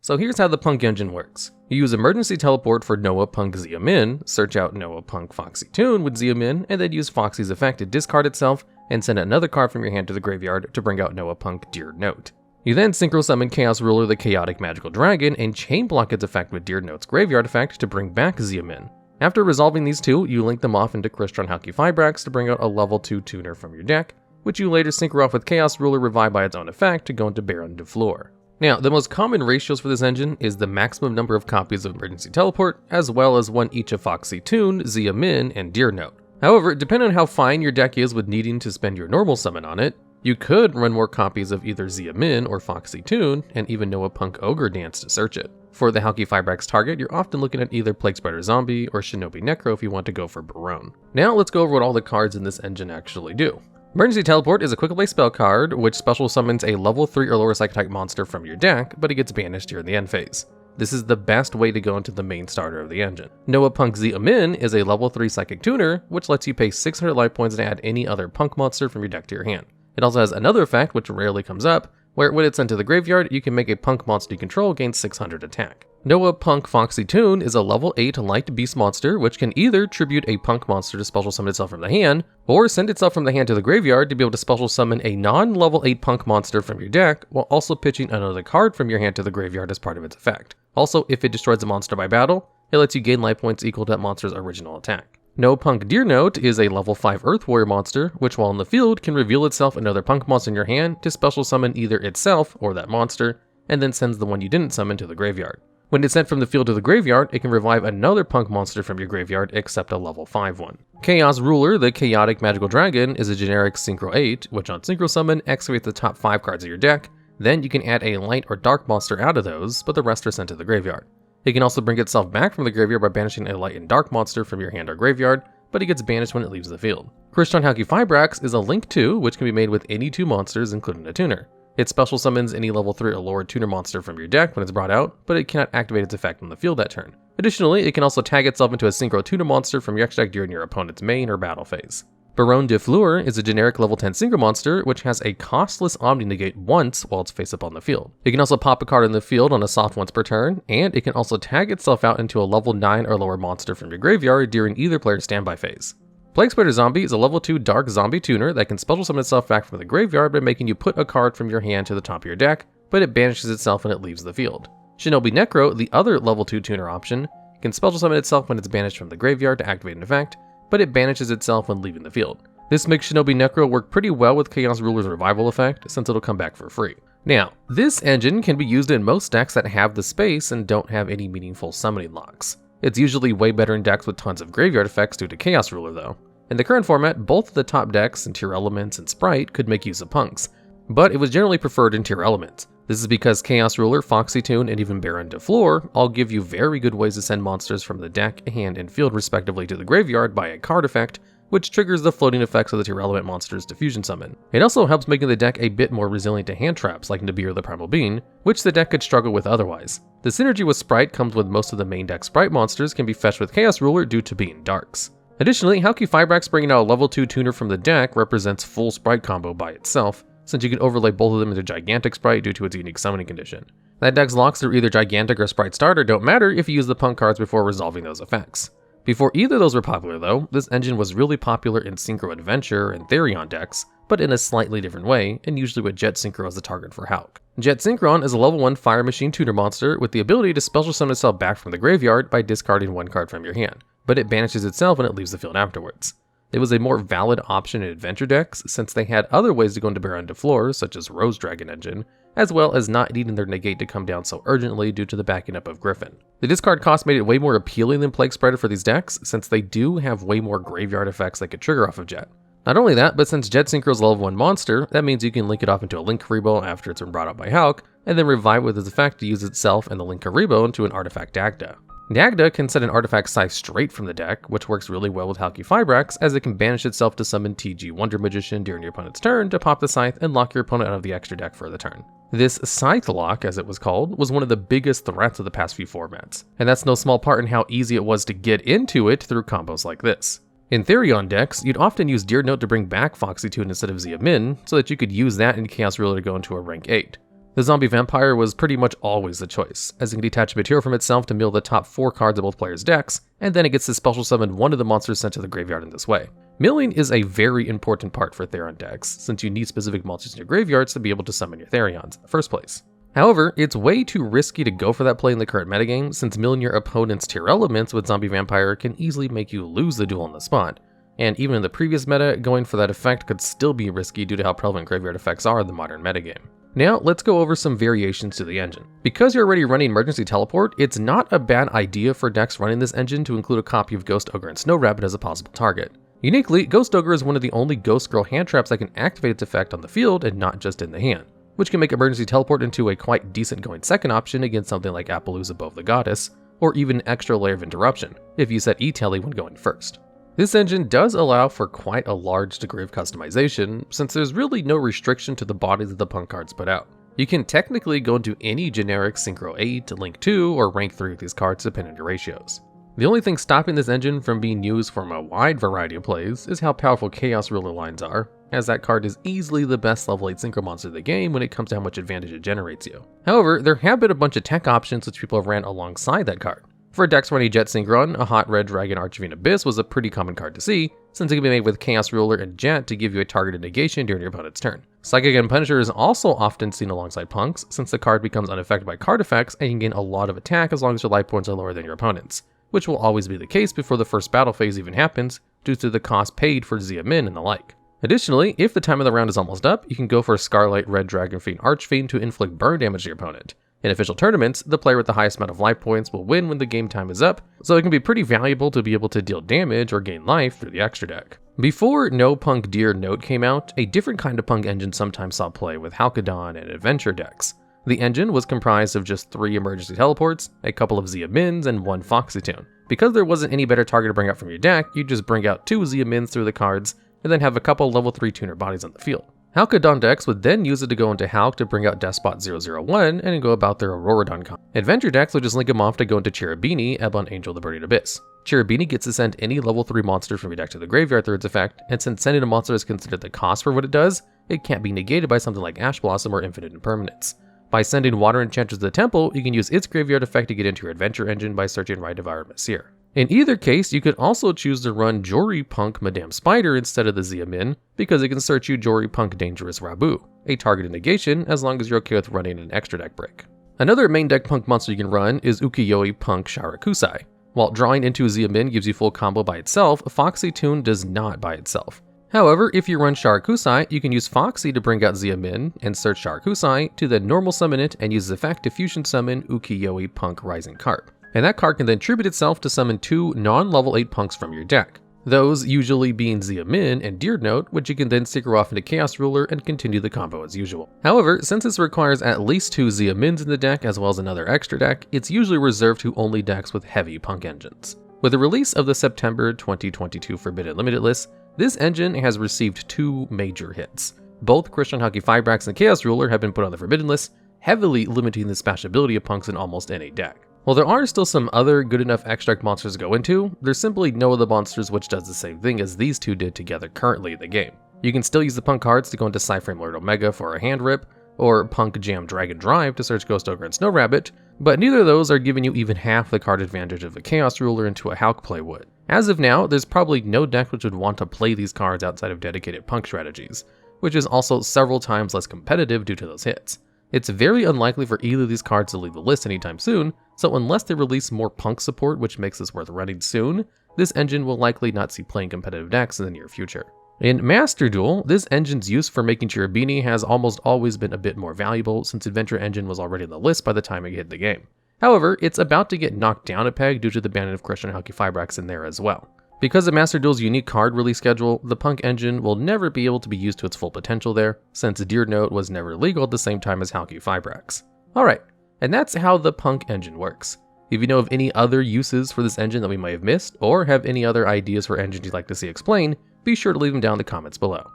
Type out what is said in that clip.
So here's how the Punk engine works. You use emergency teleport for Noah Punk Zia Min, search out Noah Punk Foxy Tune with Zia Min, and then use Foxy's effect to discard itself and send another card from your hand to the graveyard to bring out Noah Punk Dear Note. You then synchro summon Chaos Ruler the Chaotic Magical Dragon and chain block its effect with Dear Note's graveyard effect to bring back Zia Min. After resolving these two, you link them off into Crystron Halqifibrax to bring out a level 2 tuner from your deck, which you later synchro off with Chaos Ruler Revive by its own effect to go into Baron de Fleur. Now, the most common ratios for this engine is the maximum number of copies of Emergency Teleport, as well as one each of Foxy Tune, Zia Min, and Dear Note. However, depending on how fine your deck is with needing to spend your normal summon on it, you could run more copies of either Zia Min or Foxy Tune, and even Noah Punk Ogre Dance to search it. For the Halqifibrax target, you're often looking at either Plague Spider Zombie or Shinobi Necro if you want to go for Barone. Now let's go over what all the cards in this engine actually do. Emergency Teleport is a quick play spell card, which special summons a level 3 or lower Psychic type monster from your deck, but it gets banished during the end phase. This is the best way to go into the main starter of the engine. Noah Punk Zia Min is a level 3 Psychic Tuner, which lets you pay 600 life points and add any other Punk monster from your deck to your hand. It also has another effect, which rarely comes up, where when it's sent to the graveyard, you can make a Punk monster you control gain 600 attack. Noah Punk Foxy Tune is a level 8 light beast monster, which can either tribute a Punk monster to special summon itself from the hand, or send itself from the hand to the graveyard to be able to special summon a non-level 8 Punk monster from your deck, while also pitching another card from your hand to the graveyard as part of its effect. Also, if it destroys a monster by battle, it lets you gain life points equal to that monster's original attack. Noah Punk Dear Note is a level 5 Earth Warrior monster, which while in the field can reveal itself another Punk monster in your hand to special summon either itself or that monster, and then sends the one you didn't summon to the graveyard. When it's sent from the field to the graveyard, it can revive another Punk monster from your graveyard except a level 5 one. Chaos Ruler, the Chaotic Magical Dragon, is a generic Synchro 8, which on Synchro Summon excavates the top 5 cards of your deck, then you can add a light or dark monster out of those, but the rest are sent to the graveyard. It can also bring itself back from the graveyard by banishing a light and dark monster from your hand or graveyard, but it gets banished when it leaves the field. Crystron Halqifibrax is a Link 2, which can be made with any 2 monsters, including a tuner. It special summons any level 3 or lower tuner monster from your deck when it's brought out, but it cannot activate its effect on the field that turn. Additionally, it can also tag itself into a Synchro tuner monster from your extra deck during your opponent's main or battle phase. Baron de Fleur is a generic level 10 Synchro monster, which has a costless Omni Negate once while it's face up on the field. It can also pop a card in the field on a soft once per turn, and it can also tag itself out into a level 9 or lower monster from your graveyard during either player's standby phase. Plague Spider Zombie is a level 2 Dark Zombie Tuner that can special summon itself back from the graveyard by making you put a card from your hand to the top of your deck, but it banishes itself when it leaves the field. Shinobi Necro, the other level 2 tuner option, can special summon itself when it's banished from the graveyard to activate an effect, but it banishes itself when leaving the field. This makes Shinobi Necro work pretty well with Chaos Ruler's revival effect, since it'll come back for free. Now, this engine can be used in most decks that have the space and don't have any meaningful summoning locks. It's usually way better in decks with tons of graveyard effects due to Chaos Ruler though. In the current format, both of the top decks in Tier Elements and Sprite could make use of Punks, but it was generally preferred in Tier Elements. This is because Chaos Ruler, Foxy Tune, and even Baron de Fleur all give you very good ways to send monsters from the deck, hand, and field respectively to the graveyard by a card effect, which triggers the floating effects of the Tier Element monster's diffusion summon. It also helps making the deck a bit more resilient to hand traps like Nibiru the Primal Being, which the deck could struggle with otherwise. The synergy with Sprite comes with most of the main deck Sprite monsters can be fetched with Chaos Ruler due to being darks. Additionally, Halqifibrax bringing out a level 2 tuner from the deck represents full Sprite combo by itself, since you can overlay both of them into Gigantic Sprite due to its unique summoning condition. That deck's locks through either Gigantic or Sprite Starter don't matter if you use the Punk cards before resolving those effects. Before either of those were popular though, this engine was really popular in Synchro Adventure and Therion decks, but in a slightly different way, and usually with Jet Synchro as the target for Hulk. Jet Synchron is a level 1 Fire Machine tuner monster with the ability to special summon itself back from the graveyard by discarding one card from your hand, but it banishes itself when it leaves the field afterwards. It was a more valid option in adventure decks since they had other ways to go into Baron de Fleur, such as Rose Dragon Engine, as well as not needing their negate to come down so urgently due to the backing up of Griffin. The discard cost made it way more appealing than Plague Spider for these decks, since they do have way more graveyard effects they could trigger off of Jet. Not only that, but since Jet Synchro's level 1 monster, that means you can link it off into a Link Karibo after it's been brought up by Hulk, and then revive with its effect to use itself and the Link Karibo into an artifact Dagda. Dagda can set an artifact Scythe straight from the deck, which works really well with Halqifibrax, as it can banish itself to summon TG Wonder Magician during your opponent's turn to pop the Scythe and lock your opponent out of the extra deck for the turn. This Scythe lock, as it was called, was one of the biggest threats of the past few formats, and that's no small part in how easy it was to get into it through combos like this. In Therion decks, you'd often use Dear Note to bring back Foxy Tune instead of Zia Min, so that you could use that in Chaos Ruler to go into a rank 8. The Zombie Vampire was pretty much always the choice, as it can detach material from itself to mill the top 4 cards of both players' decks, and then it gets to special summon one of the monsters sent to the graveyard in this way. Milling is a very important part for Therion decks, since you need specific monsters in your graveyards to be able to summon your Therions in the first place. However, it's way too risky to go for that play in the current metagame, since milling your opponent's tier elements with Zombie Vampire can easily make you lose the duel on the spot. And even in the previous meta, going for that effect could still be risky due to how prevalent graveyard effects are in the modern metagame. Now, let's go over some variations to the engine. Because you're already running Emergency Teleport, it's not a bad idea for decks running this engine to include a copy of Ghost Ogre and Snow Rabbit as a possible target. Uniquely, Ghost Ogre is one of the only Ghost Girl hand traps that can activate its effect on the field and not just in the hand, which can make Emergency Teleport into a quite decent going second option against something like Appaloosa Above the Goddess, or even an extra layer of interruption, if you set E-Tele when going first. This engine does allow for quite a large degree of customization, since there's really no restriction to the bodies that the punk cards put out. You can technically go into any generic Synchro 8, Link 2, or Rank 3 of these cards depending on your ratios. The only thing stopping this engine from being used from a wide variety of plays is how powerful Chaos Ruler lines are, as that card is easily the best level 8 Synchro monster of the game when it comes to how much advantage it generates you. However, there have been a bunch of tech options which people have ran alongside that card. For decks running Jet Synchron, a hot red dragon Archfiend Abyss was a pretty common card to see, since it can be made with Chaos Ruler and Jet to give you a targeted negation during your opponent's turn. Psychic and Punisher is also often seen alongside punks, since the card becomes unaffected by card effects and you can gain a lot of attack as long as your life points are lower than your opponent's, which will always be the case before the first battle phase even happens, due to the cost paid for Xia Min and the like. Additionally, if the time of the round is almost up, you can go for a Scarlet Red Dragon Fiend Archfiend to inflict burn damage to your opponent. In official tournaments, the player with the highest amount of life points will win when the game time is up, so it can be pretty valuable to be able to deal damage or gain life through the extra deck. Before No Punk Deer Note came out, a different kind of punk engine sometimes saw play with Halcyon and Adventure decks. The engine was comprised of just 3 emergency teleports, a couple of Xia Mins, and 1 Foxy Tune. Because there wasn't any better target to bring out from your deck, you just bring out 2 Xia Mins through the cards, and then have a couple level 3 tuner bodies on the field. Halcyon decks would then use it to go into Hulk to bring out Despot 001 and go about their Auroradon comp. Adventure decks would just link them off to go into Cherubini, Ebon Angel, the Burning Abyss. Cherubini gets to send any level 3 monster from your deck to the graveyard through its effect, and since sending a monster is considered the cost for what it does, it can't be negated by something like Ash Blossom or Infinite Impermanence. By sending Water Enchantress to the temple, you can use its graveyard effect to get into your adventure engine by searching Rite of Iron Messier. In either case, you could also choose to run Jory Punk Madame Spider instead of the Xia Min, because it can search you Jory Punk Dangerous Rabu, a targeted negation as long as you're okay with running an extra deck break. Another main deck punk monster you can run is Ukiyo-e Punk Shirakusai. While drawing into Xia Min gives you full combo by itself, Foxy Tune does not by itself. However, if you run Shirakusai, you can use Foxy to bring out Xia Min and search Shirakusai to then normal summon it and use its effect to fusion summon Ukiyo-e Punk Rising Carp. And that card can then tribute itself to summon 2 non-level 8 punks from your deck. Those usually being Xia Min and Deer Note, which you can then synchro off into Chaos Ruler and continue the combo as usual. However, since this requires at least 2 Xia Mins in the deck as well as another extra deck, it's usually reserved to only decks with heavy punk engines. With the release of the September 2022 Forbidden Limited list, this engine has received 2 major hits. Both Christian Hockey Fibrax and Chaos Ruler have been put on the Forbidden list, heavily limiting the smashability of punks in almost any deck. While there are still some other good enough extract monsters to go into, there's simply no other monsters which does the same thing as these 2 did together currently in the game. You can still use the punk cards to go into Cyframe Lord Omega for a hand rip, or Punk Jam Dragon Drive to search Ghost Ogre and Snow Rabbit, but neither of those are giving you even half the card advantage of a Chaos Ruler into a Hulk play would. As of now, there's probably no deck which would want to play these cards outside of dedicated punk strategies, which is also several times less competitive due to those hits. It's very unlikely for either of these cards to leave the list anytime soon, so unless they release more punk support which makes this worth running soon, this engine will likely not see playing competitive decks in the near future. In Master Duel, this engine's use for making Cherubini has almost always been a bit more valuable since Adventure Engine was already on the list by the time it hit the game. However, it's about to get knocked down a peg due to the banning of Christian Hockey Fibrax in there as well. Because of Master Duel's unique card release schedule, the punk engine will never be able to be used to its full potential there, since Deer Note was never legal at the same time as Hockey Fibrax. Alright, and that's how the punk engine works. If you know of any other uses for this engine that we might have missed, or have any other ideas for engines you'd like to see explained, be sure to leave them down in the comments below.